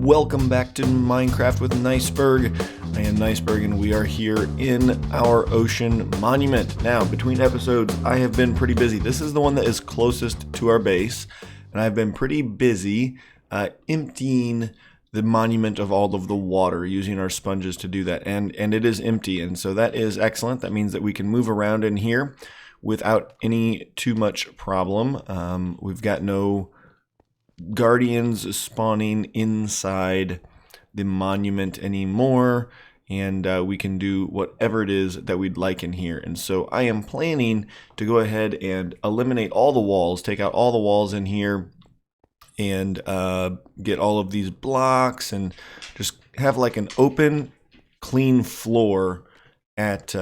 Welcome back to Minecraft with Niceberg. I am Niceberg and we are here in our ocean monument. Now, between episodes, I have been pretty busy. This is the one that is closest to our base, and I've been pretty busy emptying the monument of all of the water, using our sponges to do that, and it is empty, and so that is excellent. That means that we can move around in here without any too much problem. We've got no guardians spawning inside the monument anymore, and we can do whatever it is that we'd like in here. And so I am planning to go ahead and eliminate all the walls, take out all the walls in here, and get all of these blocks and just have like an open, clean floor at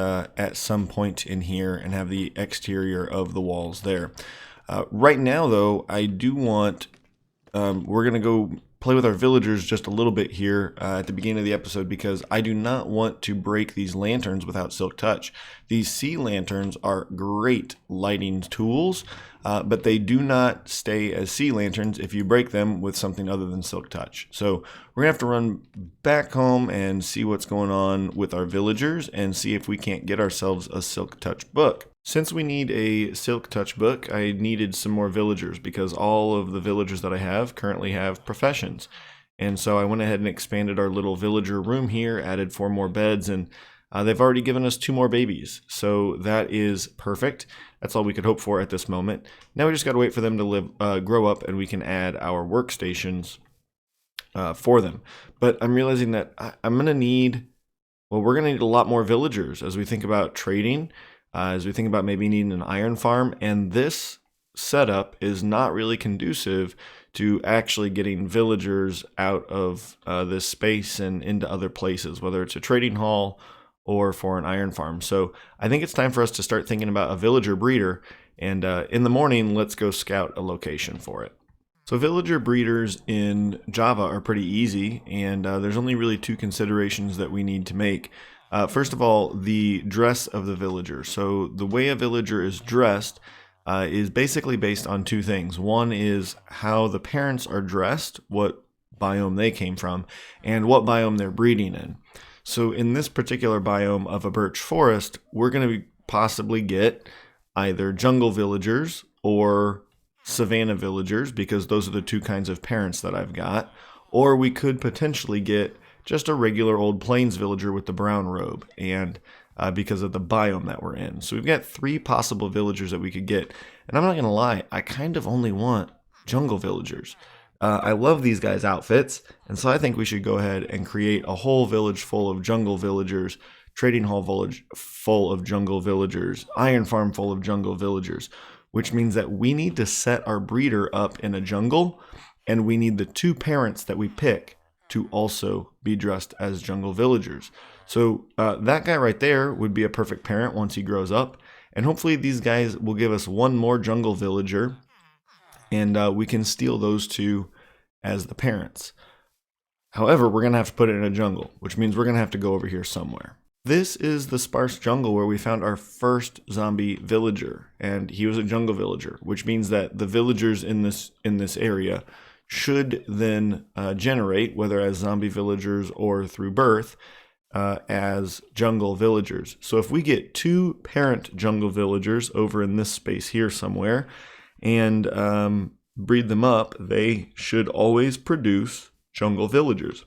some point in here, and have the exterior of the walls there. Right now, though, I do want we're going to go play with our villagers just a little bit here at the beginning of the episode, because I do not want to break these lanterns without Silk Touch. These sea lanterns are great lighting tools, but they do not stay as sea lanterns if you break them with something other than Silk Touch. So we're going to have to run back home and see what's going on with our villagers and see if we can't get ourselves a Silk Touch book. Since we need a Silk Touch book, I needed some more villagers, because all of the villagers that I have currently have professions. And so I went ahead and expanded our little villager room here, added 4 more beds, and they've already given us 2 more babies. So that is perfect. That's all we could hope for at this moment. Now we just got to wait for them to grow up, and we can add our workstations for them. But I'm realizing that we're going to need a lot more villagers as we think about trading. As we think about maybe needing an iron farm, and this setup is not really conducive to actually getting villagers out of this space and into other places, whether it's a trading hall or for an iron farm. So I think it's time for us to start thinking about a villager breeder, and in the morning, let's go scout a location for it. So villager breeders in Java are pretty easy, and there's only really 2 considerations that we need to make. First of all, the dress of the villager. So the way a villager is dressed is basically based on 2 things. One is how the parents are dressed, what biome they came from, and what biome they're breeding in. So in this particular biome of a birch forest, we're going to possibly get either jungle villagers or savanna villagers, because those are the 2 kinds of parents that I've got. Or we could potentially get just a regular old plains villager with the brown robe, and because of the biome that we're in. So we've got 3 possible villagers that we could get. And I'm not going to lie, I kind of only want jungle villagers. I love these guys' outfits, and so I think we should go ahead and create a whole village full of jungle villagers, trading hall village full of jungle villagers, iron farm full of jungle villagers, which means that we need to set our breeder up in a jungle, and we need the 2 parents that we pick to also be dressed as jungle villagers. So that guy right there would be a perfect parent once he grows up. And hopefully these guys will give us 1 more jungle villager, and we can steal those 2 as the parents. However, we're going to have to put it in a jungle, which means we're going to have to go over here somewhere. This is the sparse jungle where we found our first zombie villager, and he was a jungle villager, which means that the villagers in this area should then generate, whether as zombie villagers or through birth, as jungle villagers. So if we get 2 parent jungle villagers over in this space here somewhere, and breed them up, they should always produce jungle villagers.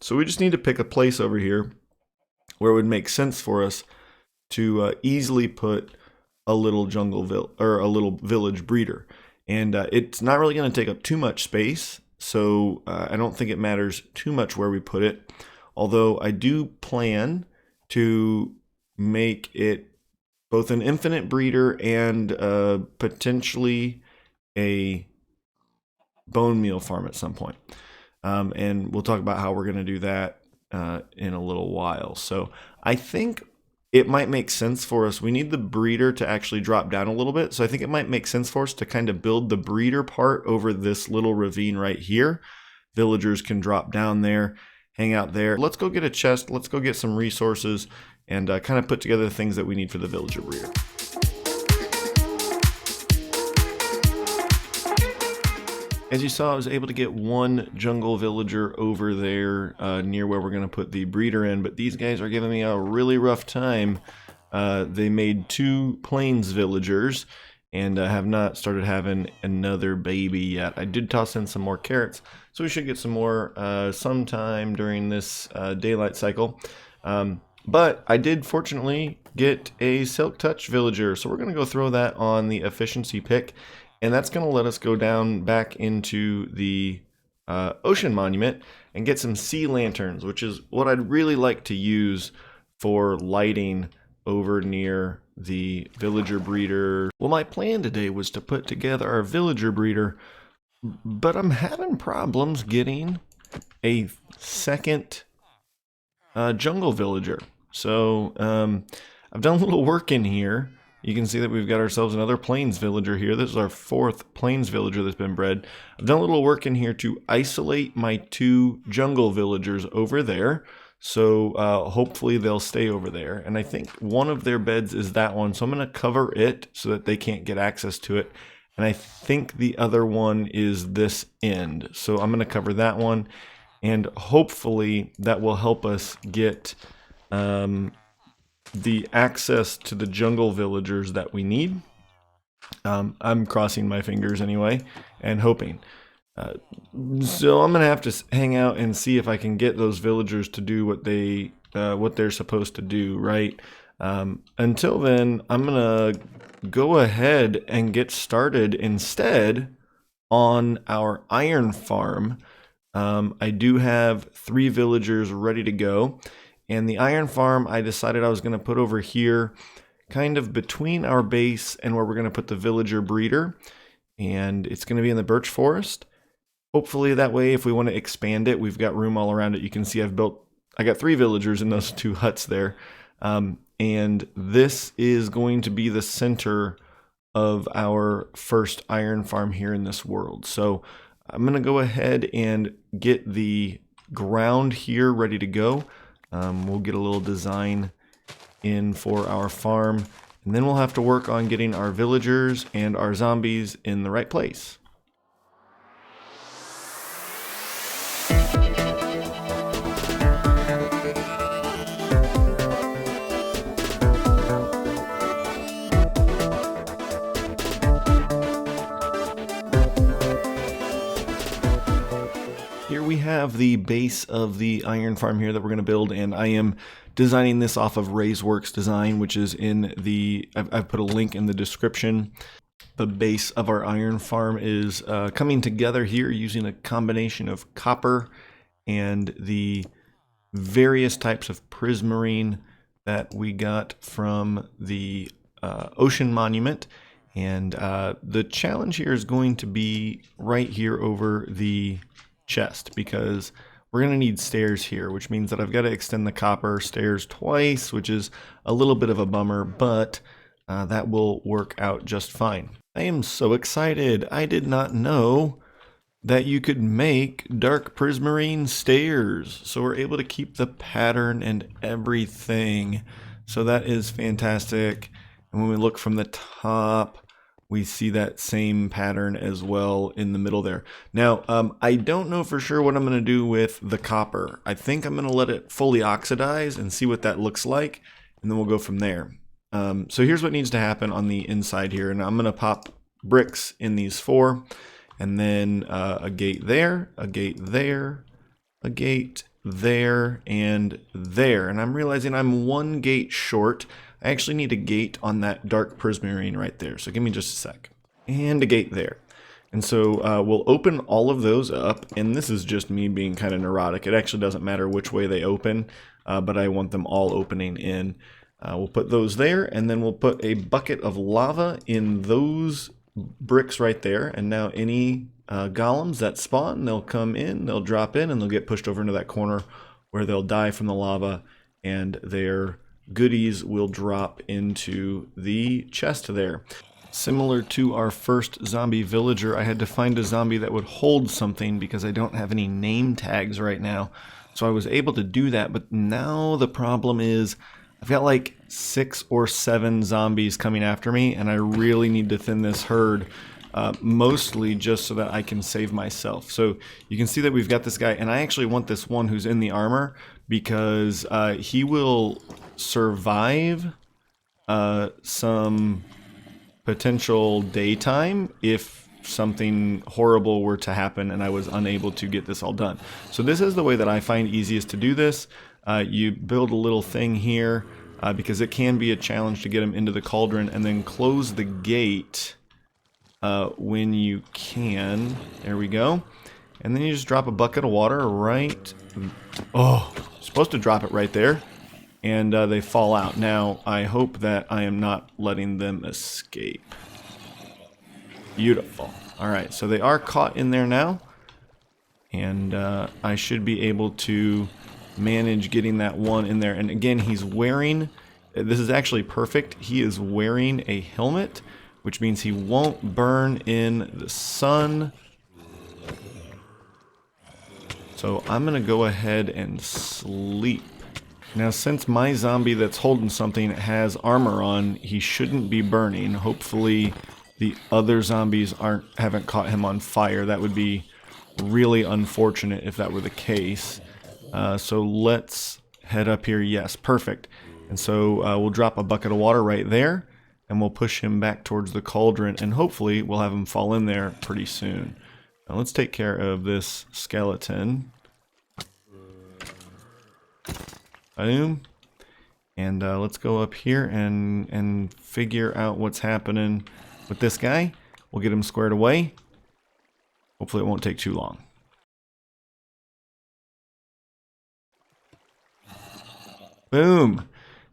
So we just need to pick a place over here where it would make sense for us to easily put a little a little village breeder. And it's not really going to take up too much space, so I don't think it matters too much where we put it. Although I do plan to make it both an infinite breeder and potentially a bone meal farm at some point. And we'll talk about how we're going to do that in a little while. So I think it might make sense for us. We need the breeder to actually drop down a little bit. So I think it might make sense for us to kind of build the breeder part over this little ravine right here. Villagers can drop down there, hang out there. Let's go get a chest. Let's go get some resources and kind of put together the things that we need for the villager breeder. As you saw, I was able to get one jungle villager over there near where we're going to put the breeder in, but these guys are giving me a really rough time. They made 2 plains villagers and have not started having another baby yet. I did toss in some more carrots, so we should get some more sometime during this daylight cycle. But I did fortunately get a Silk Touch villager, so we're going to go throw that on the efficiency pick, and that's going to let us go down back into the ocean monument and get some sea lanterns, which is what I'd really like to use for lighting over near the villager breeder. Well, my plan today was to put together our villager breeder, but I'm having problems getting a second jungle villager. So I've done a little work in here. You can see that we've got ourselves another plains villager here. This is our 4th plains villager that's been bred. I've done a little work in here to isolate my 2 jungle villagers over there. So hopefully they'll stay over there. And I think one of their beds is that one. So I'm going to cover it so that they can't get access to it. And I think the other one is this end. So I'm going to cover that one. And hopefully that will help us get the access to the jungle villagers that we need. I'm crossing my fingers anyway and hoping. So I'm gonna have to hang out and see if I can get those villagers to do what they're supposed to do, right? Until then, I'm gonna go ahead and get started instead on our iron farm. I do have 3 villagers ready to go. And the iron farm, I decided I was going to put over here, kind of between our base and where we're going to put the villager breeder. And it's going to be in the birch forest. Hopefully that way, if we want to expand it, we've got room all around it. You can see I got 3 villagers in those 2 huts there. And this is going to be the center of our first iron farm here in this world. So I'm going to go ahead and get the ground here ready to go. We'll get a little design in for our farm, and then we'll have to work on getting our villagers and our zombies in the right place. Here we have the base of the iron farm here that we're going to build, and I am designing this off of Rayzworks Design, which is in the, I've put a link in the description. The base of our iron farm is coming together here using a combination of copper and the various types of prismarine that we got from the ocean monument. And the challenge here is going to be right here over the chest, because we're going to need stairs here, which means that I've got to extend the copper stairs twice, which is a little bit of a bummer, but that will work out just fine. I am so excited. I did not know that you could make dark prismarine stairs, so we're able to keep the pattern and everything. So that is fantastic. And when we look from the top, we see that same pattern as well in the middle there. Now, I don't know for sure what I'm going to do with the copper. I think I'm going to let it fully oxidize and see what that looks like, and then we'll go from there. So here's what needs to happen on the inside here, and I'm going to pop bricks in these 4, and then a gate there, a gate there, a gate there, and there. And I'm realizing I'm 1 gate short. I actually need a gate on that dark prismarine right there. So give me just a sec. And a gate there. And so we'll open all of those up. And this is just me being kind of neurotic. It actually doesn't matter which way they open, but I want them all opening in. We'll put those there, and then we'll put a bucket of lava in those bricks right there. And now any golems that spawn, they'll come in, they'll drop in, and they'll get pushed over into that corner where they'll die from the lava, and their goodies will drop into the chest there. Similar to our first zombie villager, I had to find a zombie that would hold something because I don't have any name tags right now. So I was able to do that, but now the problem is I've got like 6 or 7 zombies coming after me, and I really need to thin this herd mostly just so that I can save myself. So you can see that we've got this guy, and I actually want this one who's in the armor because he will survive some potential daytime if something horrible were to happen and I was unable to get this all done. So this is the way that I find easiest to do this. You build a little thing here because it can be a challenge to get them into the cauldron, and then close the gate when you can. There we go. And then you just drop a bucket of water right... Oh, supposed to drop it right there. And they fall out. Now, I hope that I am not letting them escape. Beautiful. Alright, so they are caught in there now. And I should be able to manage getting that one in there. And again, he's wearing... This is actually perfect. He is wearing a helmet, which means he won't burn in the sun. So I'm going to go ahead and sleep. Now, since my zombie that's holding something has armor on, he shouldn't be burning. Hopefully the other zombies haven't caught him on fire. That would be really unfortunate if that were the case. So let's head up here. Yes, perfect. And so we'll drop a bucket of water right there, and we'll push him back towards the cauldron, and hopefully we'll have him fall in there pretty soon. Now let's take care of this skeleton. Boom. And let's go up here and figure out what's happening with this guy. We'll get him squared away. Hopefully it won't take too long. Boom.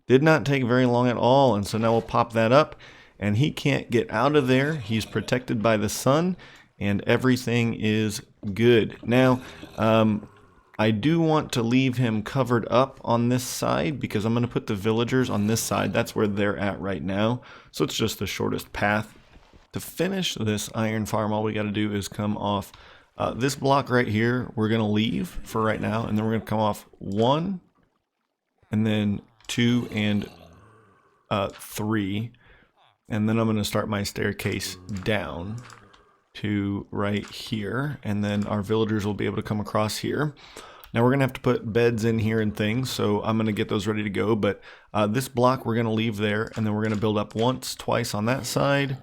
Did not take very long at all. And so now we'll pop that up. And he can't get out of there. He's protected by the sun. And everything is good. Now, I do want to leave him covered up on this side because I'm going to put the villagers on this side. That's where they're at right now. So it's just the shortest path. To finish this iron farm, all we got to do is come off this block right here. We're going to leave for right now. And then we're going to come off 1, and then 2 and 3. And then I'm going to start my staircase down to right here, and then our villagers will be able to come across here. Now we're gonna have to put beds in here and things, so I'm gonna get those ready to go, but this block we're gonna leave there, and then we're gonna build up once, twice on that side,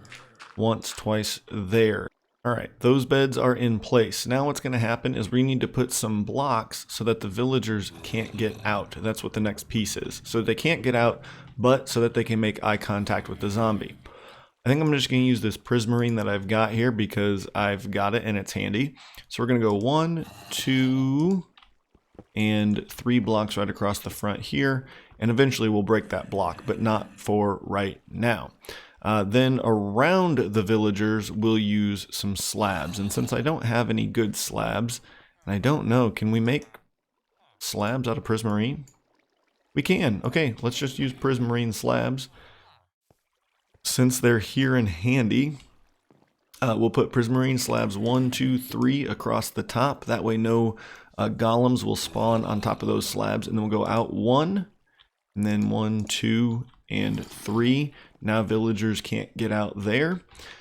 once, twice there. Alright, those beds are in place. Now what's gonna happen is we need to put some blocks so that the villagers can't get out. That's what the next piece is. So they can't get out, but so that they can make eye contact with the zombie. I think I'm just going to use this prismarine that I've got here because I've got it and it's handy. So we're going to go 1, 2, and 3 blocks right across the front here. And eventually we'll break that block, but not for right now. Then around the villagers, we'll use some slabs. And since I don't have any good slabs, and I don't know, can we make slabs out of prismarine? We can. Okay, let's just use prismarine slabs. Since they're here and handy, we'll put prismarine slabs 1, 2, 3 across the top. That way no golems will spawn on top of those slabs. And then we'll go out 1, and then 1, 2, and 3. Now villagers can't get out there.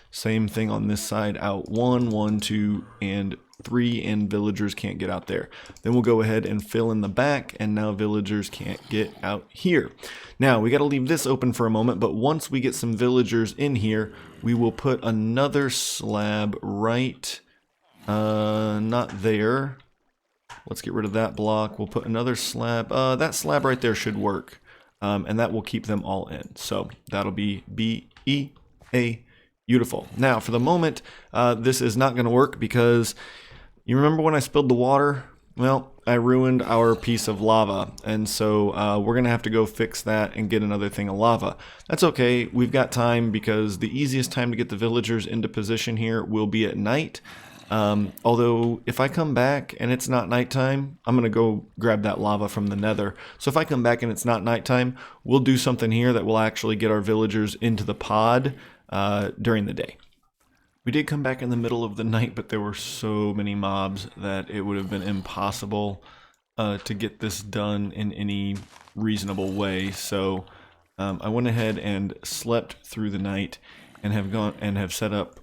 Same thing on this side, out 1, 1, 2, and 3, and villagers can't get out there. Then we'll go ahead and fill in the back, and now villagers can't get out here. Now we got to leave this open for a moment, but once we get some villagers in here, we will put another slab right, not there. Let's get rid of that block. We'll put another slab. That slab right there should work, and that will keep them all in. So that'll be B-E-A. Beautiful. Now, for the moment, this is not going to work because you remember when I spilled the water? Well, I ruined our piece of lava, and so we're going to have to go fix that and get another thing of lava. That's okay. We've got time because the easiest time to get the villagers into position here will be at night. Although, if I come back and it's not nighttime, I'm going to go grab that lava from the nether. So if I come back and it's not nighttime, we'll do something here that will actually get our villagers into the pod during the day. We did come back in the middle of the night, but there were so many mobs that it would have been impossible to get this done in any reasonable way. So I went ahead and slept through the night, and have set up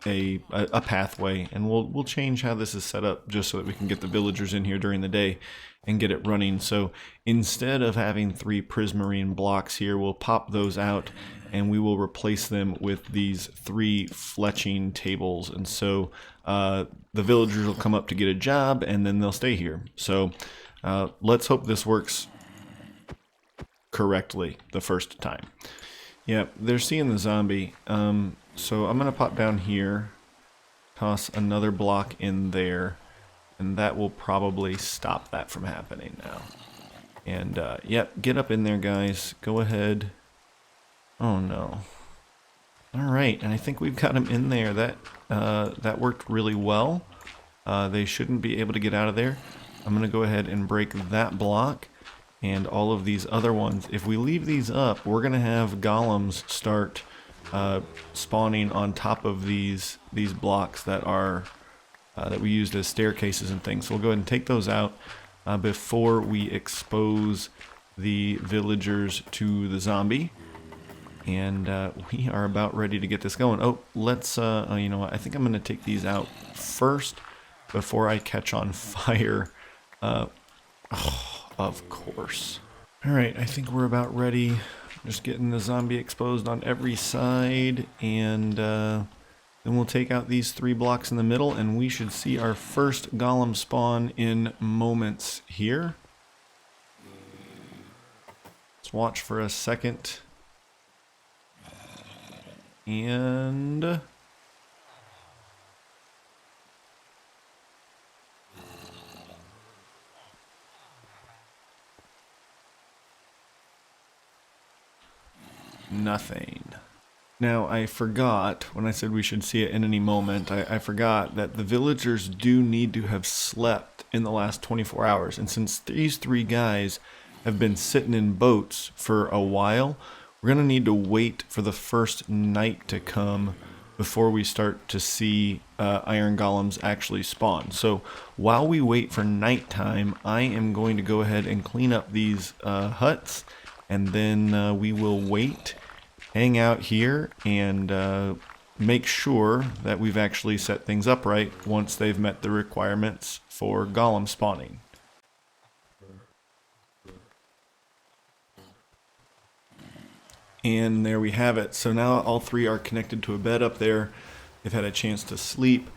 a pathway, and we'll change how this is set up just so that we can get the villagers in here during the day and get it running. So instead of having 3 prismarine blocks here, we'll pop those out and we will replace them with these 3 fletching tables. And so the villagers will come up to get a job and then they'll stay here. So let's hope this works correctly the first time. Yep, they're seeing the zombie. So I'm going to pop down here, toss another block in there, and that will probably stop that from happening now. And, yep, get up in there, guys. Go ahead. Oh, no. Alright, and I think we've got them in there. That worked really well. They shouldn't be able to get out of there. I'm going to go ahead and break that block. And all of these other ones, if we leave these up, we're going to have golems start spawning on top of these blocks that are that we used as staircases and things. So we'll go ahead and take those out before we expose the villagers to the zombie. And we are about ready to get this going. Oh, let's, you know what, I think I'm going to take these out first before I catch on fire. Of course. Alright, I think we're about ready. Just getting the zombie exposed on every side, and then we'll take out these 3 blocks in the middle, and we should see our first golem spawn in moments here. Let's watch for a second. And nothing. Now, I forgot, when I said we should see it in any moment, I forgot that the villagers do need to have slept in the last 24 hours. And since these 3 guys have been sitting in boats for a while, we're going to need to wait for the first night to come before we start to see iron golems actually spawn. So while we wait for nighttime, I am going to go ahead and clean up these huts, and then we will wait, hang out here, and make sure that we've actually set things up right once they've met the requirements for golem spawning. And there we have it. So now all 3 are connected to a bed up there. They've had a chance to sleep.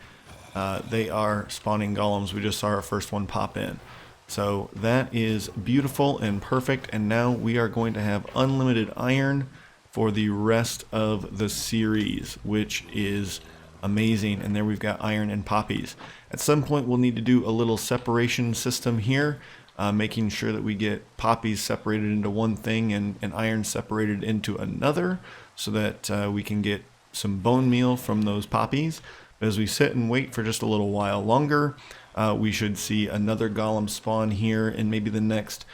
They are spawning golems. We just saw our first one pop in. So that is beautiful and perfect. And now we are going to have unlimited iron for the rest of the series, which is amazing. And there we've got iron and poppies. At some point we'll need to do a little separation system here. Making sure that we get poppies separated into one thing and iron separated into another, so that we can get some bone meal from those poppies. But as we sit and wait for just a little while longer, we should see another golem spawn here in maybe the next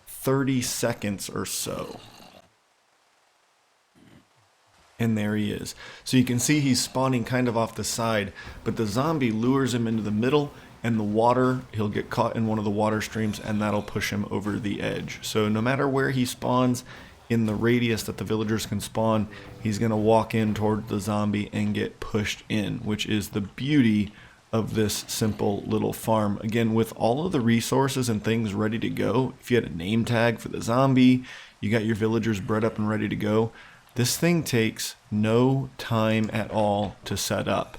30 seconds or so. And there he is. So you can see he's spawning kind of off the side, but the zombie lures him into the middle, and the water, he'll get caught in one of the water streams, and that'll push him over the edge. So no matter where he spawns in the radius that the villagers can spawn, he's going to walk in toward the zombie and get pushed in, which is the beauty of this simple little farm. Again, with all of the resources and things ready to go, if you had a name tag for the zombie, you got your villagers bred up and ready to go, this thing takes no time at all to set up.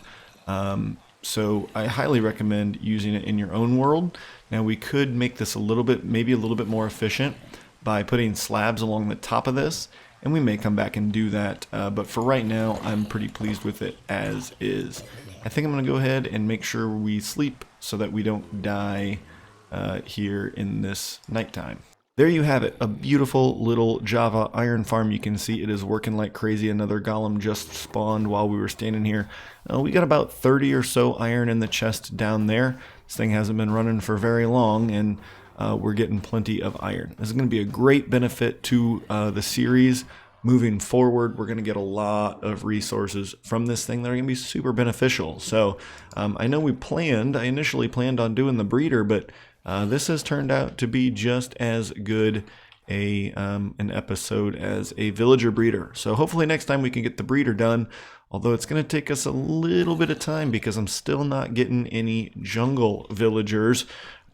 So I highly recommend using it in your own world. Now we could make this maybe a little bit more efficient by putting slabs along the top of this, and we may come back and do that. But for right now, I'm pretty pleased with it as is. I think I'm going to go ahead and make sure we sleep so that we don't die here in this nighttime. There you have it, a beautiful little Java iron farm. You can see it is working like crazy. Another golem just spawned while we were standing here. We got about 30 or so iron in the chest down there. This thing hasn't been running for very long, and we're getting plenty of iron. This is going to be a great benefit to the series moving forward. We're going to get a lot of resources from this thing that are going to be super beneficial. So I know I initially planned on doing the breeder, but this has turned out to be just as good an episode as a villager breeder. So hopefully next time we can get the breeder done, although it's going to take us a little bit of time because I'm still not getting any jungle villagers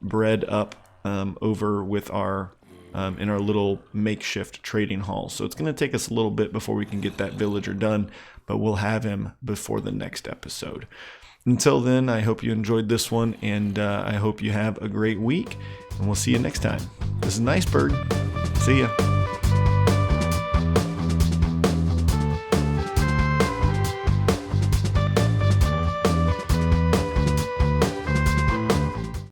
bred up over with our in our little makeshift trading hall. So it's going to take us a little bit before we can get that villager done, but we'll have him before the next episode. Until then, I hope you enjoyed this one, and I hope you have a great week, and we'll see you next time. This is Niceberg. See ya.